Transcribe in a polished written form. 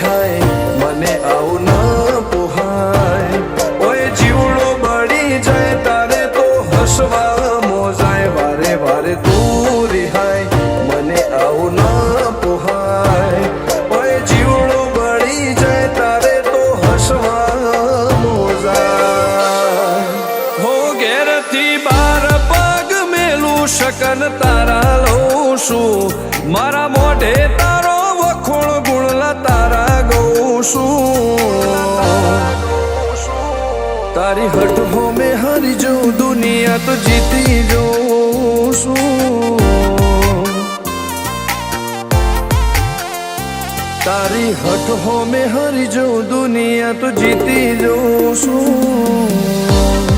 રિહાય મને આવું ન પોહાય ઓય જીવડો બળી જાય તારે તો હસવા મોજાય વારે વારે તું રિહાય મને આવું ન પોહાય ઓય જીવડો બળી જાય તારે તો હસવા મોજાય હો ઘેરથી બાર પગ મેલું શકન તારા લઉં છું મારા મોઢે તારો વખોણ ગુણલા તારા ગઉં છું તારી હટ હો મેં હારી જાઉં દુનિયા તો જીતી જાઉં છું તારી હટ હો મેં હારી જાઉં દુનિયા તો જીતી જાઉં છું